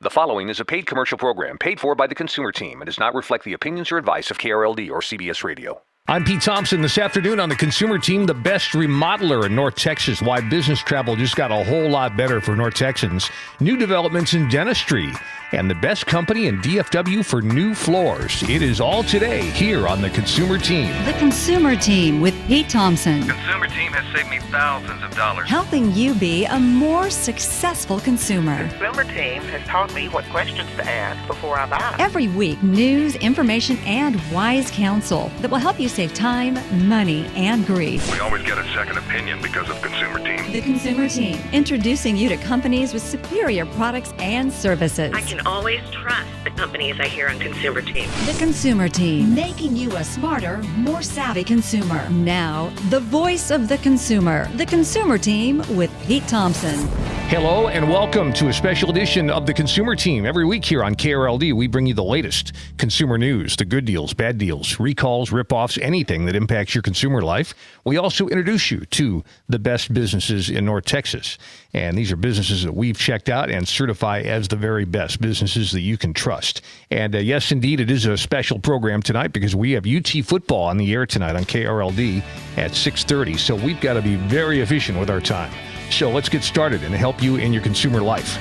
The following is a paid commercial program paid for by the Consumer Team and does not reflect the opinions or advice of KRLD or CBS Radio. I'm Pete Thompson. This afternoon on the Consumer Team, the best remodeler in North Texas. Why business travel just got a whole lot better for North Texans. New developments in dentistry. And the best company in DFW for new floors. It is all today here on the Consumer Team. The Consumer Team with Pete Thompson. The Consumer Team has saved me thousands of dollars. Helping you be a more successful consumer. The Consumer Team has taught me what questions to ask before I buy. Every week, news, information, and wise counsel that will help you save time, money, and grief. We always get a second opinion because of Consumer Team. The Consumer Team, introducing you to companies with superior products and services. I can always trust the companies I hear on Consumer Team. The Consumer Team, making you a smarter, more savvy consumer. Now, the voice of the consumer. The Consumer Team with Pete Thompson. Hello and welcome to a special edition of the Consumer Team. Every week here on KRLD, we bring you the latest consumer news, the good deals, bad deals, recalls, ripoffs, anything that impacts your consumer life. We also introduce you to the best businesses in North Texas. And these are businesses that we've checked out and certify as the very best businesses that you can trust. And yes, indeed, it is a special program tonight because we have UT football on the air tonight on KRLD at 6:30. So we've got to be very efficient with our time. So let's get started and help you in your consumer life.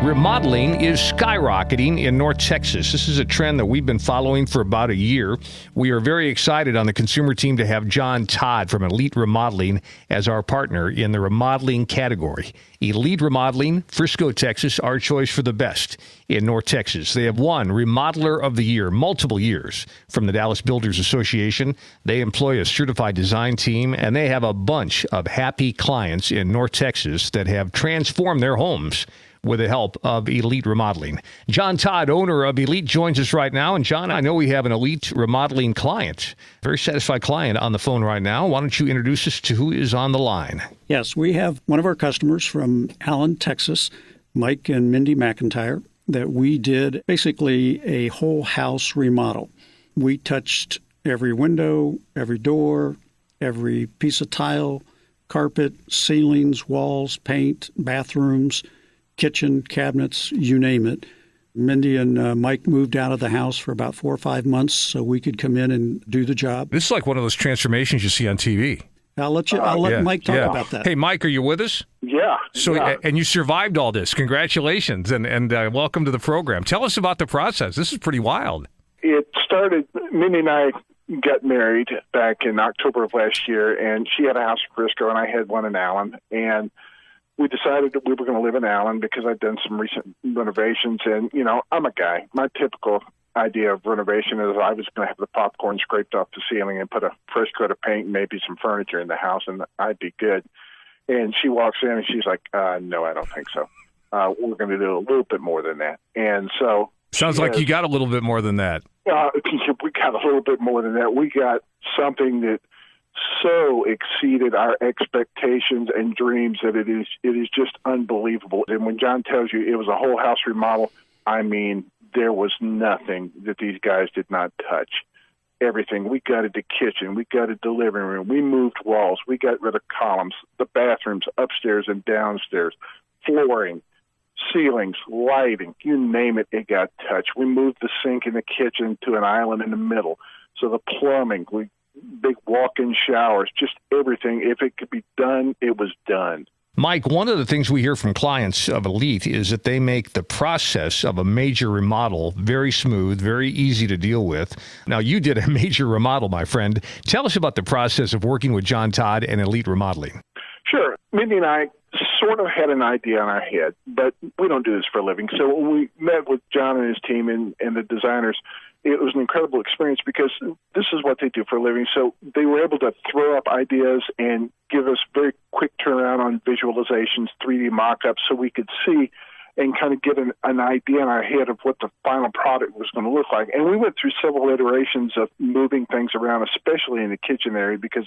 Remodeling is skyrocketing in North Texas. This is a trend that we've been following for about a year. We are very excited on the Consumer Team to have John Todd from Elite Remodeling as our partner in the remodeling category. Elite Remodeling, Frisco, Texas, our choice for the best in North Texas. They have won Remodeler of the Year multiple years from the Dallas Builders Association. They employ a certified design team, and they have a bunch of happy clients in North Texas that have transformed their homes with the help of Elite Remodeling. John Todd, owner of Elite, joins us right now. And John, I know we have an Elite Remodeling client, very satisfied client on the phone right now. Why don't you introduce us to who is on the line? Yes, we have one of our customers from Allen, Texas, Mike and Mindy McIntyre, that we did basically a whole house remodel. We touched every window, every door, every piece of tile, carpet, ceilings, walls, paint, bathrooms, kitchen, cabinets, you name it. Mindy and Mike moved out of the house for about 4 or 5 months so we could come in and do the job. This is like one of those transformations you see on TV. I'll let Mike talk about that. Hey, Mike, are you with us? Yeah. And you survived all this. Congratulations, and welcome to the program. Tell us about the process. This is pretty wild. It started, Mindy and I got married back in October of last year, and she had a house in Frisco, and I had one in Allen, and we decided that we were going to live in Allen because I'd done some recent renovations. And, you know, I'm a guy. My typical idea of renovation is I was going to have the popcorn scraped off the ceiling and put a fresh coat of paint and maybe some furniture in the house, and I'd be good. And she walks in and she's like, no, I don't think so. We're going to do a little bit more than that. And so... Sounds like you got a little bit more than that. We got a little bit more than that. We got something that so exceeded our expectations and dreams that it is just unbelievable. And when John tells you it was a whole house remodel, I mean, there was nothing that these guys did not touch. Everything. We gutted the kitchen. We gutted the living room. We moved walls. We got rid of columns, the bathrooms upstairs and downstairs, flooring, ceilings, lighting, you name it, it got touched. We moved the sink in the kitchen to an island in the middle. So the plumbing, big walk-in showers, just everything. If it could be done, it was done. Mike, one of the things we hear from clients of Elite is that they make the process of a major remodel very smooth, very easy to deal with. Now, you did a major remodel, my friend. Tell us about the process of working with John Todd and Elite Remodeling. Sure. Mindy and I sort of had an idea in our head, but we don't do this for a living. So when we met with John and his team and the designers, it was an incredible experience because this is what they do for a living. So they were able to throw up ideas and give us very quick turnaround on visualizations, 3D mock-ups, so we could see and kind of get an idea in our head of what the final product was going to look like. And we went through several iterations of moving things around, especially in the kitchen area, because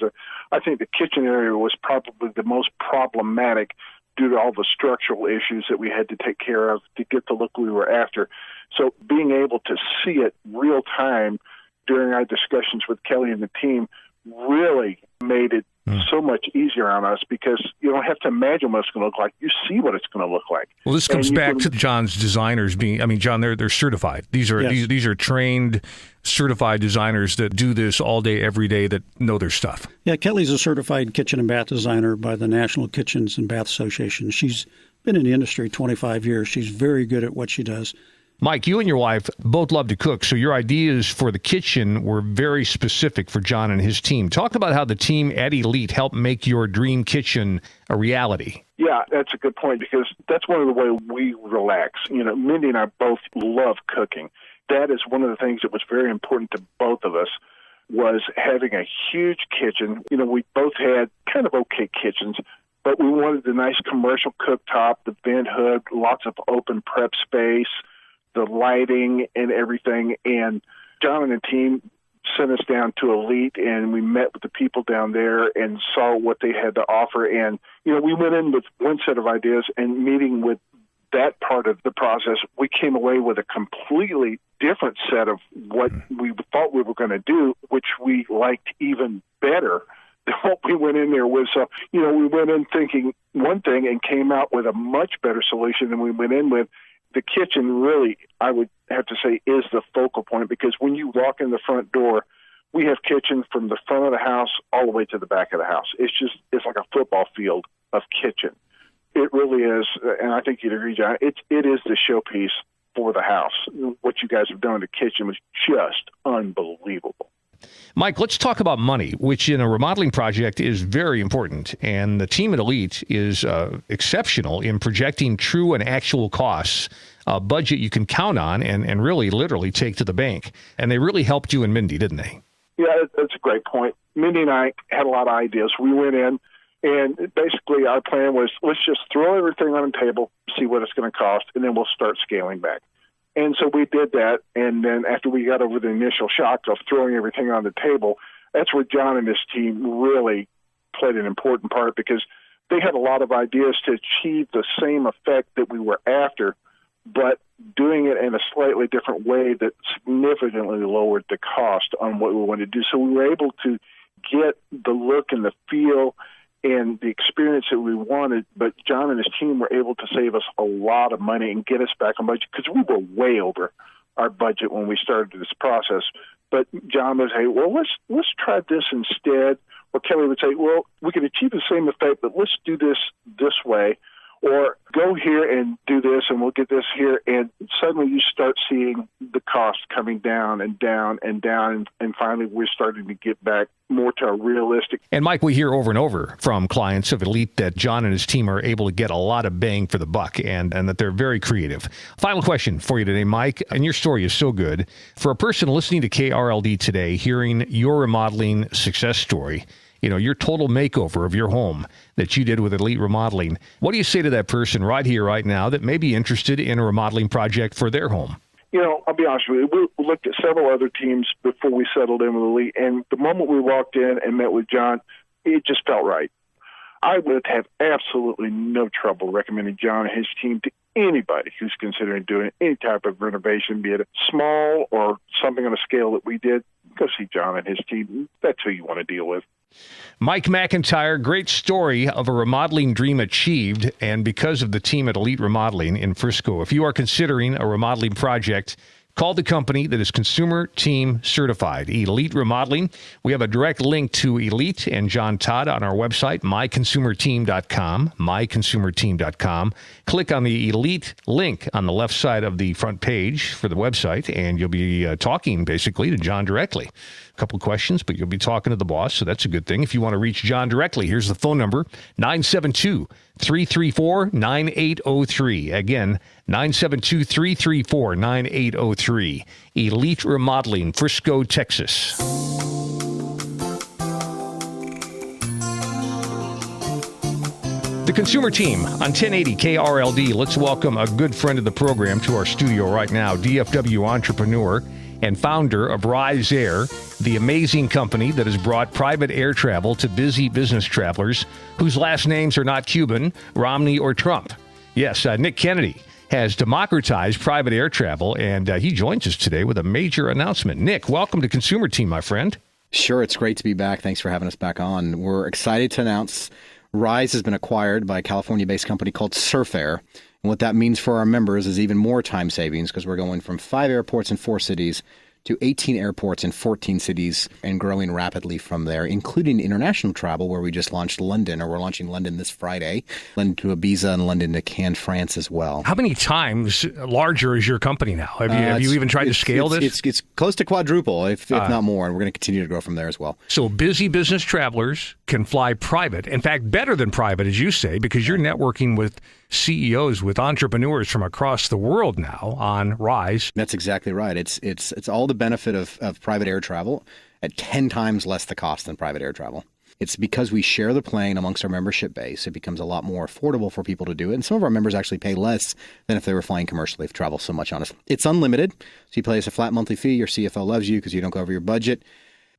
I think the kitchen area was probably the most problematic due to all the structural issues that we had to take care of to get the look we were after. So being able to see it real time during our discussions with Kelly and the team really made it so much easier on us because you don't have to imagine what it's going to look like. You see what it's going to look like. Well, this comes back to John's designers being, John, they're certified. These are these are trained, certified designers that do this all day, every day, that know their stuff. Yeah, Kelly's a certified kitchen and bath designer by the National Kitchens and Bath Association. She's been in the industry 25 years. She's very good at what she does. Mike, you and your wife both love to cook, so your ideas for the kitchen were very specific for John and his team. Talk about how the team at Elite helped make your dream kitchen a reality. Yeah, that's a good point because that's one of the ways we relax. Mindy and I both love cooking. That is one of the things that was very important to both of us was having a huge kitchen. We both had kind of okay kitchens, but we wanted the nice commercial cooktop, the vent hood, lots of open prep space, the lighting and everything. And John and the team sent us down to Elite, and we met with the people down there and saw what they had to offer. And, we went in with one set of ideas, and meeting with that part of the process, we came away with a completely different set of what we thought we were going to do, which we liked even better than what we went in there with. So, we went in thinking one thing and came out with a much better solution than we went in with. The kitchen really, I would have to say, is the focal point because when you walk in the front door, we have kitchen from the front of the house all the way to the back of the house. It's like a football field of kitchen. It really is, and I think you'd agree, John, it is the showpiece for the house. What you guys have done in the kitchen was just unbelievable. Mike, let's talk about money, which in a remodeling project is very important. And the team at Elite is exceptional in projecting true and actual costs, a budget you can count on and really literally take to the bank. And they really helped you and Mindy, didn't they? Yeah, that's a great point. Mindy and I had a lot of ideas. We went in, and basically our plan was, let's just throw everything on the table, see what it's going to cost, and then we'll start scaling back. And so we did that, and then after we got over the initial shock of throwing everything on the table, that's where John and his team really played an important part because they had a lot of ideas to achieve the same effect that we were after, but doing it in a slightly different way that significantly lowered the cost on what we wanted to do. So we were able to get the look and the feel and the experience that we wanted, but John and his team were able to save us a lot of money and get us back on budget because we were way over our budget when we started this process. But John would say, well, let's try this instead. Or Kelly would say, well, we can achieve the same effect, but let's do this way. Or go here and do this, and we'll get this here. And suddenly you start seeing the cost coming down and down and down. And finally, we're starting to get back more to a realistic. And Mike, we hear over and over from clients of Elite that John and his team are able to get a lot of bang for the buck and that they're very creative. Final question for you today, Mike, and your story is so good. For a person listening to KRLD today, hearing your remodeling success story, your total makeover of your home that you did with Elite Remodeling. What do you say to that person right here, right now, that may be interested in a remodeling project for their home? I'll be honest with you. We looked at several other teams before we settled in with Elite, and the moment we walked in and met with John, it just felt right. I would have absolutely no trouble recommending John and his team to anybody who's considering doing any type of renovation, be it small or something on a scale that we did. Go see John and his team. That's who you want to deal with. Mike McIntyre, great story of a remodeling dream achieved, and because of the team at Elite Remodeling in Frisco. If you are considering a remodeling project, call the company that is Consumer Team Certified, Elite Remodeling. We have a direct link to Elite and John Todd on our website, myconsumerteam.com, myconsumerteam.com. Click on the Elite link on the left side of the front page for the website, and you'll be talking basically to John directly. A couple of questions, but you'll be talking to the boss, so that's a good thing. If you want to reach John directly, here's the phone number, 972-334-9803. Again, 972-334-9803. Elite Remodeling, Frisco, Texas. The Consumer Team on 1080 KRLD. Let's welcome a good friend of the program to our studio right now, DFW entrepreneur and founder of Rise Air, the amazing company that has brought private air travel to busy business travelers whose last names are not Cuban, Romney, or Trump. Yes, Nick Kennedy has democratized private air travel, and he joins us today with a major announcement. Nick, welcome to Consumer Team, my friend. Sure, it's great to be back. Thanks for having us back on. We're excited to announce Rise has been acquired by a California-based company called Surf Air. And what that means for our members is even more time savings because we're going from 5 airports in 4 cities to 18 airports in 14 cities and growing rapidly from there, including international travel where we just launched London, or we're launching London this Friday, London to Ibiza and London to Cannes, France as well. How many times larger is your company now? Have you even tried to scale this? It's close to quadruple, if not more, and we're going to continue to grow from there as well. So busy business travelers can fly private. In fact, better than private, as you say, because you're networking with CEOs, with entrepreneurs from across the world now on Rise. That's exactly right. It's all the benefit of private air travel at 10 times less the cost than private air travel. It's because we share the plane amongst our membership base. It becomes a lot more affordable for people to do it. And some of our members actually pay less than if they were flying commercially, if travel so much on us. It's unlimited. So you pay us a flat monthly fee. Your CFO loves you because you don't go over your budget.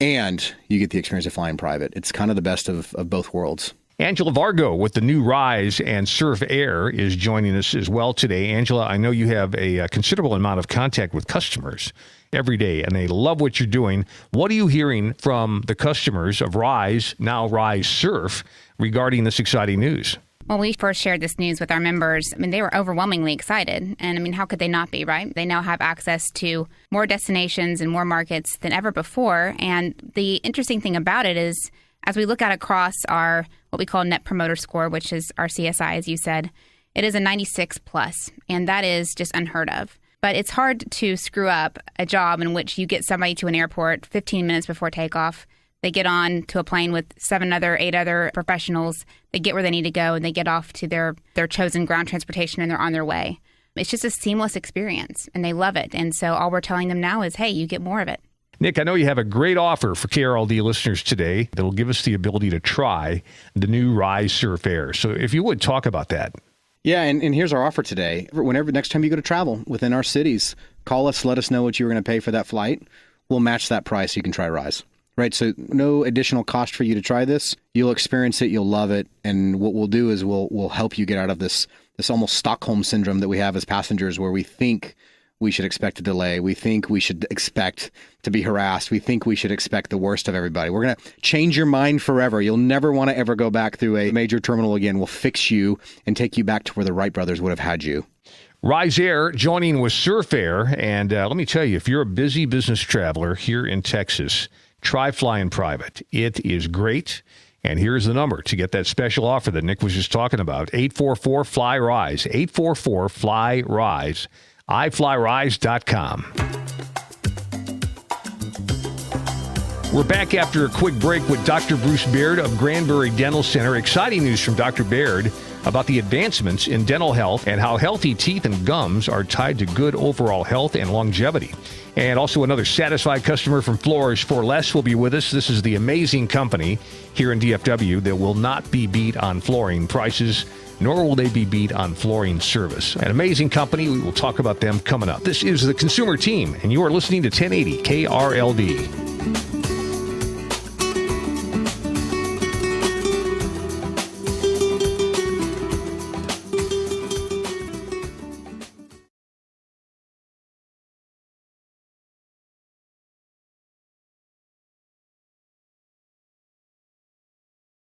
And you get the experience of flying private. It's kind of the best of both worlds. Angela Vargo with the new Rise and Surf Air is joining us as well today. Angela, I know you have a considerable amount of contact with customers every day, and they love what you're doing. What are you hearing from the customers of Rise, now Rise Surf, regarding this exciting news? When we first shared this news with our members, they were overwhelmingly excited. And how could they not be, right? They now have access to more destinations and more markets than ever before. And the interesting thing about it is, as we look at across our what we call Net Promoter Score, which is our CSI, as you said, it is a 96 plus, and that is just unheard of. But it's hard to screw up a job in which you get somebody to an airport 15 minutes before takeoff. They get on to a plane with 8 other professionals. They get where they need to go, and they get off to their chosen ground transportation, and they're on their way. It's just a seamless experience, and they love it. And so all we're telling them now is, hey, you get more of it. Nick, I know you have a great offer for KRLD listeners today that will give us the ability to try the new Rise Surf Air. So if you would talk about that. Yeah, and here's our offer today. Next time you go to travel within our cities, call us, let us know what you were going to pay for that flight. We'll match that price so you can try Rise. Right, so no additional cost for you to try this. You'll experience it, you'll love it, and what we'll do is we'll help you get out of this almost Stockholm syndrome that we have as passengers, where we think we should expect a delay. We think we should expect to be harassed. We think we should expect the worst of everybody. We're going to change your mind forever. You'll never want to ever go back through a major terminal again. We'll fix you and take you back to where the Wright brothers would have had you. Rise Air joining with Surf Air. And let me tell you, if you're a busy business traveler here in Texas, try flying private. It is great. And here's the number to get that special offer that Nick was just talking about. 844-FLY-RISE. 844-FLY-RISE. iFlyRise.com. We're back after a quick break with Dr. Bruce Baird of Granbury Dental Center. Exciting news from Dr. Baird about the advancements in dental health and how healthy teeth and gums are tied to good overall health and longevity. And also another satisfied customer from Floors for Less will be with us. This is the amazing company here in DFW that will not be beat on flooring prices, nor will they be beat on flooring service. An amazing company. We will talk about them coming up. This is the Consumer Team, and you are listening to 1080 KRLD.